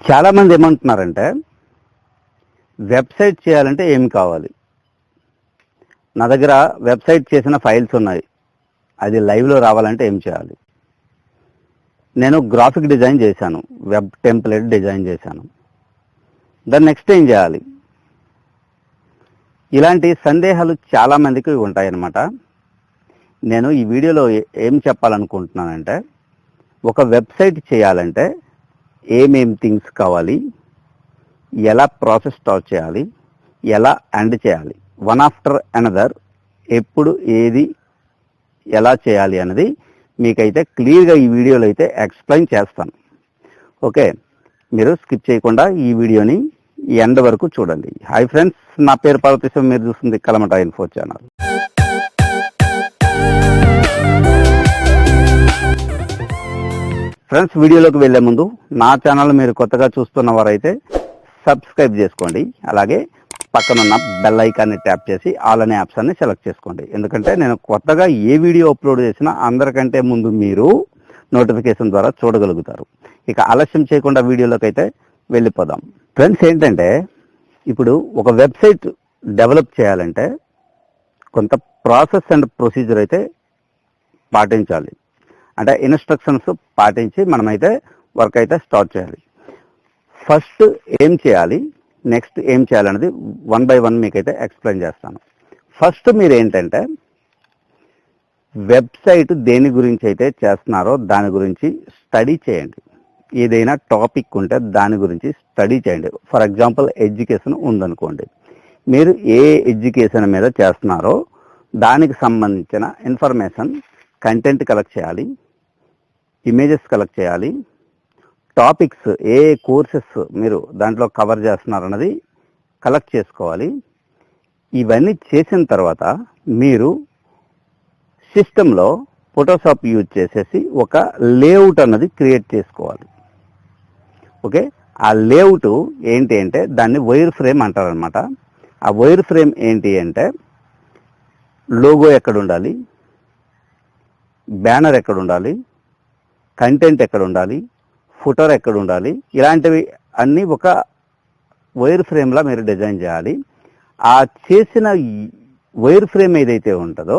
చాలామంది ఏమంటున్నారంటే వెబ్సైట్ చేయాలంటే ఏం కావాలి, నా దగ్గర వెబ్సైట్ చేసిన ఫైల్స్ ఉన్నాయి, అది లైవ్లో రావాలంటే ఏం చేయాలి, నేను గ్రాఫిక్ డిజైన్ చేశాను, వెబ్ టెంప్లెట్ డిజైన్ చేశాను, దాన్ని నెక్స్ట్ ఏం చేయాలి, ఇలాంటి సందేహాలు చాలామందికి ఉంటాయన్నమాట. నేను ఈ వీడియోలో ఏం చెప్పాలనుకుంటున్నానంటే ఒక వెబ్సైట్ చేయాలంటే ఏమేం థింగ్స్ కావాలి, ఎలా ప్రాసెస్ స్టార్ట్ చేయాలి, ఎలా ఎండ్ చేయాలి, వన్ ఆఫ్టర్ అనదర్ ఎప్పుడు ఏది ఎలా చేయాలి అన్నది మీకైతే క్లియర్గా ఈ వీడియోలో అయితే ఎక్స్ప్లెయిన్ చేస్తాను. ఓకే, మీరు స్కిప్ చేయకుండా ఈ వీడియోని ఎండ్ వరకు చూడండి. హాయ్ ఫ్రెండ్స్, నా పేరు పార్వతీశం, మీరు చూస్తుంది కలమట ఇన్ఫో ఛానల్. ఫ్రెండ్స్, వీడియోలోకి వెళ్లే ముందు నా ఛానల్ మీరు కొత్తగా చూస్తున్న వారైతే సబ్స్క్రైబ్ చేసుకోండి, అలాగే పక్కనున్న బెల్ ఐకాన్ని ట్యాప్ చేసి ఆల్ అనే ఆప్షన్ని సెలెక్ట్ చేసుకోండి. ఎందుకంటే నేను కొత్తగా ఏ వీడియో అప్లోడ్ చేసినా అందరికంటే ముందు మీరు నోటిఫికేషన్ ద్వారా చూడగలుగుతారు. ఇక ఆలస్యం చేయకుండా వీడియోలోకి అయితే వెళ్ళిపోదాం. ఫ్రెండ్స్, ఏంటంటే ఇప్పుడు ఒక వెబ్సైట్ డెవలప్ చేయాలంటే కొంత ప్రాసెస్ అండ్ ప్రొసీజర్ అయితే పాటించాలి. అంటే ఇన్స్ట్రక్షన్స్ పాటించి మనమైతే వర్క్ అయితే స్టార్ట్ చేయాలి. ఫస్ట్ ఏం చేయాలి, నెక్స్ట్ ఏం చేయాలనేది వన్ బై వన్ మీకైతే ఎక్స్ప్లెయిన్ చేస్తాను. ఫస్ట్ మీరు ఏంటంటే వెబ్సైట్ దేని గురించి అయితే చేస్తున్నారో దాని గురించి స్టడీ చేయండి. ఏదైనా టాపిక్ ఉంటే దాని గురించి స్టడీ చేయండి. ఫర్ ఎగ్జాంపుల్ ఎడ్యుకేషన్ ఉందనుకోండి, మీరు ఏ ఎడ్యుకేషన్ మీద చేస్తున్నారో దానికి సంబంధించిన ఇన్ఫర్మేషన్ కంటెంట్ కలెక్ట్ చేయాలి, ఇమేజెస్ కలెక్ట్ చేయాలి, టాపిక్స్ ఏ కోర్సెస్ మీరు దాంట్లో కవర్ చేస్తున్నారన్నది కలెక్ట్ చేసుకోవాలి. ఇవన్నీ చేసిన తర్వాత మీరు సిస్టంలో ఫోటోషాప్ యూజ్ చేసేసి ఒక లేఅవుట్ అన్నది క్రియేట్ చేసుకోవాలి. ఓకే, ఆ లేఅవుట్ ఏంటి అంటే దాన్ని వైర్ ఫ్రేమ్ అంటారనమాట. ఆ వైర్ ఫ్రేమ్ ఏంటి అంటే లోగో ఎక్కడ ఉండాలి, బ్యానర్ ఎక్కడ ఉండాలి, కంటెంట్ ఎక్కడ ఉండాలి, ఫుటర్ ఎక్కడ ఉండాలి, ఇలాంటివి అన్నీ ఒక వైర్ ఫ్రేమ్లా మీరు డిజైన్ చేయాలి. ఆ చేసిన వైర్ ఫ్రేమ్ ఏదైతే ఉంటుందో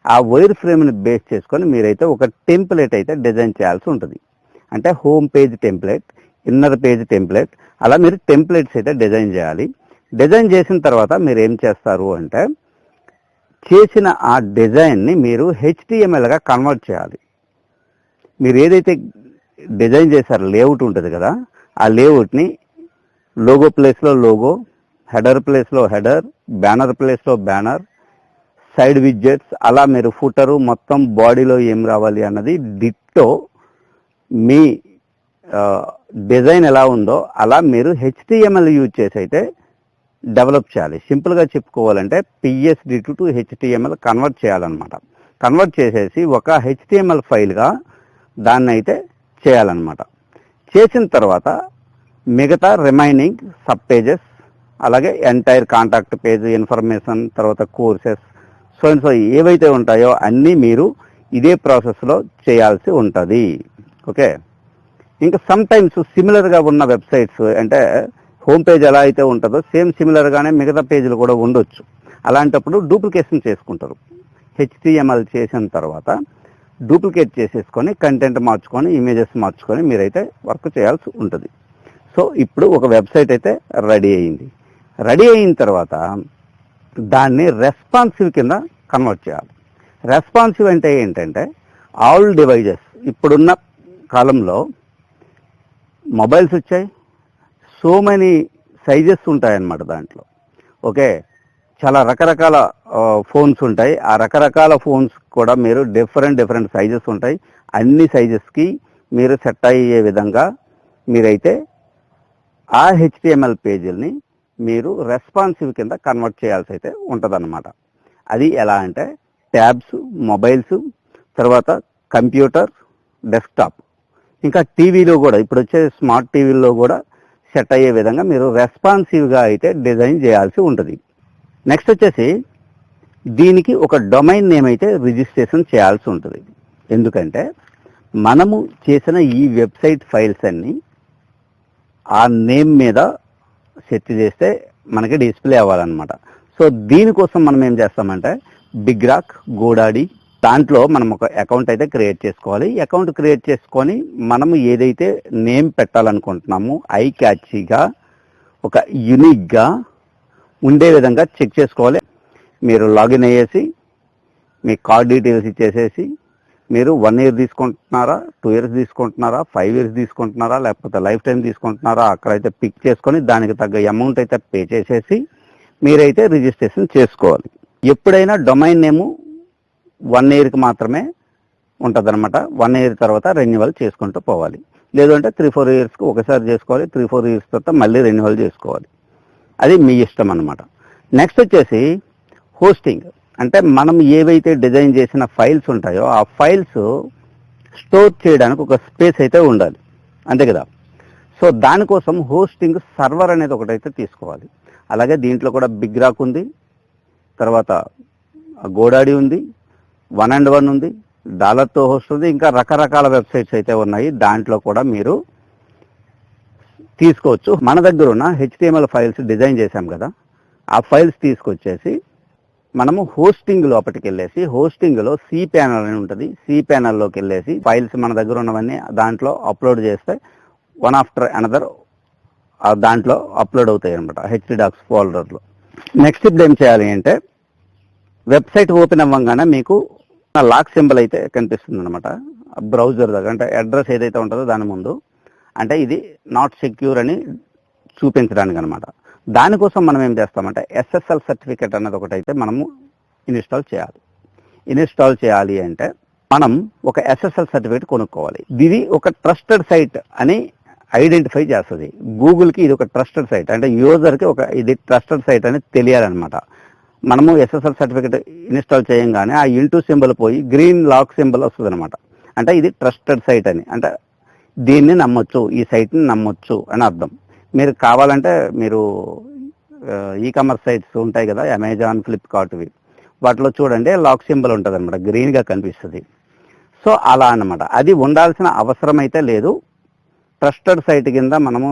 ఆ వైర్ ఫ్రేమ్ని బేస్ చేసుకొని మీరైతే ఒక టెంప్లెట్ అయితే డిజైన్ చేయాల్సి ఉంటుంది. అంటే home page template, inner page template, అలా మీరు టెంప్లెట్స్ అయితే డిజైన్ చేయాలి. డిజైన్ చేసిన తర్వాత మీరు ఏం చేస్తారు అంటే చేసిన ఆ డిజైన్ని మీరు హెచ్టిఎంఎల్గా కన్వర్ట్ చేయాలి. మీరు ఏదైతే డిజైన్ చేశారో లేఅవుట్ ఉంటుంది కదా, ఆ లేఅవుట్ని లోగో ప్లేస్లో లోగో, హెడర్ ప్లేస్లో హెడర్, బ్యానర్ ప్లేస్లో బ్యానర్, సైడ్ విడ్జెట్స్, అలా మీరు ఫుటరు మొత్తం బాడీలో ఏం రావాలి అన్నది డిట్టో మీ డిజైన్ ఎలా ఉందో అలా మీరు హెచ్టిఎంఎల్ యూజ్ చేసి అయితే డెవలప్ చేయాలి. సింపుల్గా చెప్పుకోవాలంటే పిఎస్డి టు హెచ్టిఎంఎల్ కన్వర్ట్ చేయాలన్నమాట. కన్వర్ట్ చేసేసి ఒక హెచ్టిఎంఎల్ ఫైల్గా దాన్ని అయితే చేయాలన్నమాట. చేసిన తర్వాత మిగతా రిమైనింగ్ సబ్ పేజెస్, అలాగే ఎంటైర్ కాంటాక్ట్ పేజ్ ఇన్ఫర్మేషన్, తర్వాత కోర్సెస్, సో ఏవైతే ఉంటాయో అన్నీ మీరు ఇదే ప్రాసెస్లో చేయాల్సి ఉంటుంది. ఓకే, ఇంకా సమ్ టైమ్స్ సిమిలర్గా ఉన్న వెబ్సైట్స్ అంటే హోమ్ పేజ్ ఎలా అయితే ఉంటుందో సేమ్ సిమిలర్గానే మిగతా పేజీలు కూడా ఉండొచ్చు. అలాంటప్పుడు డూప్లికేషన్ చేసుకుంటారు. హెచ్టిఎంఎల్ చేసిన తర్వాత డూప్లికేట్ చేసేసుకొని కంటెంట్ మార్చుకొని ఇమేజెస్ మార్చుకొని మీరైతే వర్క్ చేయాల్సి ఉంటుంది. సో ఇప్పుడు ఒక వెబ్సైట్ అయితే రెడీ అయింది. రెడీ అయిన తర్వాత దాన్ని రెస్పాన్సివ్ కింద కన్వర్ట్ చేయాలి. రెస్పాన్సివ్ అంటే ఏంటంటే ఆల్ డివైజెస్, ఇప్పుడున్న కాలంలో మొబైల్స్ వచ్చాయి, సో మెనీ సైజెస్ ఉంటాయన్నమాట దాంట్లో. ఓకే, చాలా రకరకాల ఫోన్స్ ఉంటాయి. ఆ రకరకాల ఫోన్స్ కూడా మీరు డిఫరెంట్ సైజెస్ ఉంటాయి. అన్ని సైజెస్కి మీరు సెట్ అయ్యే విధంగా మీరైతే ఆ హెచ్టిఎంఎల్ పేజీలని మీరు రెస్పాన్సివ్ కింద కన్వర్ట్ చేయాల్సి అయితే ఉంటుందన్నమాట. అది ఎలా అంటే ట్యాబ్స్, మొబైల్స్, తర్వాత కంప్యూటర్, డెస్క్టాప్, ఇంకా టీవీలో కూడా ఇప్పుడు వచ్చే స్మార్ట్ టీవీల్లో కూడా సెట్ అయ్యే విధంగా మీరు రెస్పాన్సివ్గా అయితే డిజైన్ చేయాల్సి ఉంటుంది. నెక్స్ట్ వచ్చేసి దీనికి ఒక డొమైన్ నేమ్ అయితే రిజిస్ట్రేషన్ చేయాల్సి ఉంటుంది. ఎందుకంటే మనము చేసిన ఈ వెబ్సైట్ ఫైల్స్ అన్నీ ఆ నేమ్ మీద సెట్ చేస్తే మనకి డిస్ప్లే అవ్వాలన్నమాట. సో దీనికోసం మనం ఏం చేస్తామంటే బిగ్ రాక్, గోడాడి దాంట్లో మనం ఒక అకౌంట్ అయితే క్రియేట్ చేసుకోవాలి. అకౌంట్ క్రియేట్ చేసుకొని మనము ఏదైతే నేమ్ పెట్టాలనుకుంటున్నామో ఐ క్యాచీగా ఒక యూనిక్గా ఉండే విధంగా చెక్ చేసుకోవాలి. మీరు లాగిన్ అయ్యేసి మీ కార్డ్ డీటెయిల్స్ ఇచ్చేసేసి మీరు 1 year తీసుకుంటున్నారా, 2 years తీసుకుంటున్నారా, 5 years తీసుకుంటున్నారా, లేకపోతే లైఫ్ టైం తీసుకుంటున్నారా, అక్కడైతే పిక్ చేసుకొని దానికి తగ్గ అమౌంట్ అయితే పే చేసేసి మీరైతే రిజిస్ట్రేషన్ చేసుకోవాలి. ఎప్పుడైనా డొమైన్ నేము 1 yearకి మాత్రమే ఉంటుంది అనమాట. 1 year తర్వాత రెన్యువల్ చేసుకుంటూ పోవాలి. లేదంటే 3-4 yearsకి ఒకసారి చేసుకోవాలి. 3-4 years తర్వాత మళ్ళీ రెన్యువల్ చేసుకోవాలి. అది మీ ఇష్టం అనమాట. నెక్స్ట్ వచ్చేసి హోస్టింగ్. అంటే మనం ఏవైతే డిజైన్ చేసిన ఫైల్స్ ఉంటాయో ఆ ఫైల్స్ స్టోర్ చేయడానికి ఒక స్పేస్ అయితే ఉండాలి, అంతే కదా. సో దానికోసం హోస్టింగ్ సర్వర్ అనేది ఒకటైతే తీసుకోవాలి. అలాగే దీంట్లో కూడా బిగ్ రాక్ ఉంది, తర్వాత గోడాడి ఉంది, 1&1 ఉంది, డాలర్తో హోస్ట్ ఉంది, ఇంకా రకరకాల వెబ్సైట్స్ అయితే ఉన్నాయి. దాంట్లో కూడా మీరు తీసుకోవచ్చు. మన దగ్గర ఉన్న HTML ఫైల్స్ డిజైన్ చేశాం కదా, ఆ ఫైల్స్ తీసుకొచ్చేసి మనము హోస్టింగ్ లోపలికి వెళ్ళేసి హోస్టింగ్లో సి ప్యానల్ అని ఉంటుంది. సి ప్యానల్లోకి వెళ్ళేసి ఫైల్స్ మన దగ్గర ఉన్నవన్నీ దాంట్లో అప్లోడ్ చేస్తే వన్ ఆఫ్టర్ అనదర్ దాంట్లో అప్లోడ్ అవుతాయి అనమాట HTDocs ఫోల్డర్లో. నెక్స్ట్ ఇప్పుడు ఏం చేయాలి అంటే వెబ్సైట్ ఓపెన్ అవ్వగానే మీకు లాక్ సింబల్ అయితే కనిపిస్తుంది అనమాట బ్రౌజర్ దగ్గర. అంటే అడ్రస్ ఏదైతే ఉంటుందో దాని ముందు, అంటే ఇది నాట్ సెక్యూర్ అని చూపించడానికి అనమాట. దానికోసం మనం ఏం చేస్తామంటే SSL సర్టిఫికేట్ అన్నది ఒకటైతే మనము ఇన్స్టాల్ చేయాలి. ఇన్స్టాల్ చేయాలి అంటే మనం ఒక SSL సర్టిఫికేట్ కొనుక్కోవాలి. ఇది ఒక ట్రస్టెడ్ సైట్ అని ఐడెంటిఫై చేస్తుంది గూగుల్కి. ఇది ఒక ట్రస్టెడ్ సైట్ అంటే యూజర్కి ఇది ట్రస్టెడ్ సైట్ అని తెలియాలన్నమాట. మనము SSL సర్టిఫికేట్ ఇన్స్టాల్ చేయంగానే ఆ ఇంటూ సింబల్ పోయి గ్రీన్ లాక్ సింబల్ వస్తుంది అనమాట. అంటే ఇది ట్రస్టెడ్ సైట్ అని, అంటే దీన్ని నమ్మొచ్చు, ఈ సైట్ని నమ్మొచ్చు అని అర్థం. మీరు కావాలంటే మీరు ఈకామర్స్ సైట్స్ ఉంటాయి కదా, అమెజాన్, ఫ్లిప్కార్ట్వి, వాటిలో చూడండి లాక్ సింబల్ ఉంటుంది అనమాట, గ్రీన్గా కనిపిస్తుంది. సో అలా అన్నమాట. అది ఉండాల్సిన అవసరం అయితే లేదు. ట్రస్టెడ్ సైట్ కింద మనము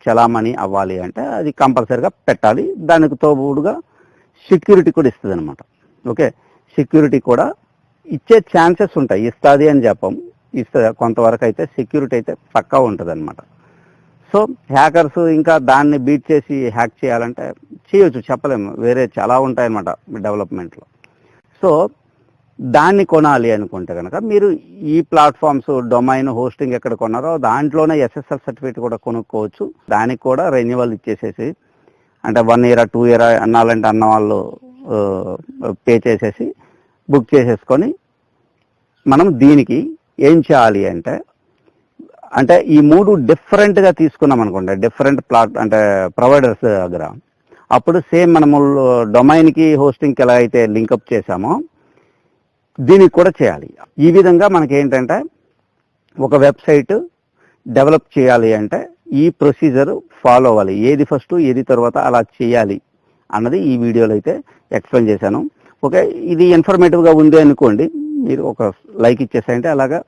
చలామణి అవ్వాలి అంటే అది కంపల్సరీగా పెట్టాలి. దానికి తోడుగా సెక్యూరిటీ కూడా ఇస్తుంది అనమాట. ఓకే, సెక్యూరిటీ కూడా ఇచ్చే ఛాన్సెస్ ఉంటాయి. ఇస్తుంది అని చెప్పం, ఇస్తుంది కొంతవరకు అయితే సెక్యూరిటీ అయితే పక్కా ఉంటుంది అనమాట. సో హ్యాకర్స్ ఇంకా దాన్ని బీట్ చేసి హ్యాక్ చేయాలంటే చేయొచ్చు, చెప్పలేము, వేరే చాలా ఉంటాయన్నమాట డెవలప్మెంట్లో. సో దాన్ని కొనాలి అనుకుంటే కనుక మీరు ఈ ప్లాట్ఫామ్స్ డొమైన్ హోస్టింగ్ ఎక్కడ కొన్నారో దాంట్లోనే SSL సర్టిఫికేట్ కూడా కొనుక్కోవచ్చు. దానికి కూడా రెన్యువల్ ఇచ్చేసేసి, అంటే 1 year 2 year అన్నాలంటే అన్న వాళ్ళు పే చేసేసి బుక్ చేసేసుకొని మనం దీనికి ఏం చేయాలి అంటే ఈ 3 డిఫరెంట్గా తీసుకున్నాం అనుకోండి, డిఫరెంట్ అంటే ప్రొవైడర్స్ దగ్గర, అప్పుడు సేమ్ మనము డొమైన్కి హోస్టింగ్కి ఎలా అయితే లింకప్ చేసామో దీనికి కూడా చేయాలి. ఈ విధంగా మనకి ఏంటంటే ఒక వెబ్సైట్ డెవలప్ చేయాలి అంటే ఈ ప్రొసీజర్ ఫాలో అవ్వాలి. ఏది ఫస్ట్ ఏది తర్వాత అలా చేయాలి అన్నది ఈ వీడియోలో అయితే ఎక్స్ప్లెయిన్ చేశాను. ఓకే, ఇది ఇన్ఫర్మేటివ్గా ఉంది అనుకోండి, మీరు ఒక లైక్ ఇచ్చేసాయంటే అలాగా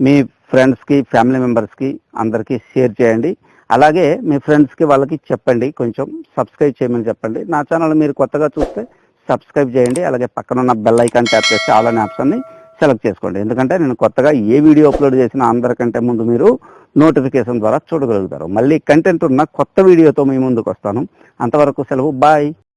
మీ ఫ్రెండ్స్కి, ఫ్యామిలీ మెంబర్స్కి అందరికీ షేర్ చేయండి. అలాగే మీ ఫ్రెండ్స్కి వాళ్ళకి చెప్పండి, కొంచెం సబ్స్క్రైబ్ చేయమని చెప్పండి. నా ఛానల్ మీరు కొత్తగా చూస్తే సబ్స్క్రైబ్ చేయండి. అలాగే పక్కన ఉన్న బెల్ ఐకాన్ ట్యాప్ చేసి ఆల్ అనే ఆప్షన్ని సెలెక్ట్ చేసుకోండి. ఎందుకంటే నేను కొత్తగా ఏ వీడియో అప్లోడ్ చేసినా అందరికంటే ముందు మీరు నోటిఫికేషన్ ద్వారా చూడగలుగుతారు. మళ్ళీ కంటెంట్ ఉన్న కొత్త వీడియోతో మీ ముందుకు వస్తాను. అంతవరకు సెలవు, బాయ్.